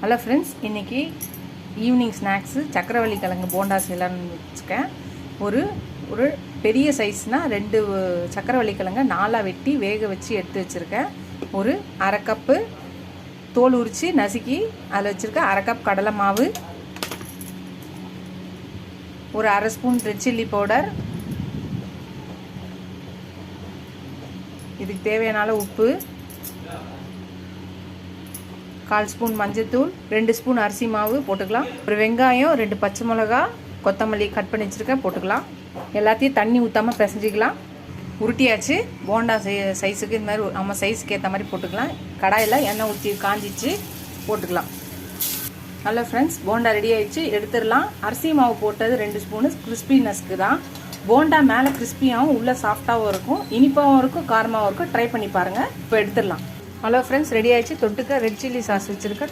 Hello friends, இன்றைக்கி evening snacks சக்கரவள்ளி கிழங்கு போண்டா செய்யலான்னு வச்சுருக்கேன். ஒரு பெரிய சைஸ்னால் 2 சக்கரவள்ளி கிழங்கு 4 வெட்டி வேக வச்சு எடுத்து வச்சுருக்கேன். ஒரு அரை கப்பு தோல் உரித்து நசுக்கி அதில் வச்சுருக்கேன். அரை கப் கடலை மாவு, ஒரு அரை ஸ்பூன் ரெட் சில்லி பவுடர், இதுக்கு தேவையான உப்பு, 1/4 ஸ்பூன் மஞ்சள்தூள், 2 ஸ்பூன் அரிசி மாவு போட்டுக்கலாம். ஒரு வெங்காயம், 2 பச்சை மிளகா, கொத்தமல்லி கட் பண்ணி வச்சுருக்கேன் போட்டுக்கலாம். எல்லாத்தையும் தண்ணி ஊற்றாமல் பிசைஞ்சிக்கலாம். உருட்டியாச்சு. போண்டா சைஸுக்கு இந்த மாதிரி நம்ம சைஸுக்கு ஏற்ற மாதிரி போட்டுக்கலாம். கடாயில் எண்ணெய் ஊற்றி காஞ்சிச்சு போட்டுக்கலாம். ஹலோ ஃப்ரெண்ட்ஸ், போண்டா ரெடி ஆகிடுச்சு, எடுத்துடலாம். அரிசி மாவு போட்டது 2 ஸ்பூனு கிறிஸ்பினஸ்க்கு தான். போண்டா மேலே கிறிஸ்பியாகவும் உள்ளே சாஃப்டாகவும் இருக்கும், இனிப்பாகவும் இருக்கும், காரமாகவும் இருக்கும். ட்ரை பண்ணி பாருங்கள். இப்போ எடுத்துடலாம். ஹலோ ஃப்ரெண்ட்ஸ், ரெடி ஆகிடுச்சு. தொட்டுக்க ரெட் சில்லி சாஸ் வச்சுருக்கேன்.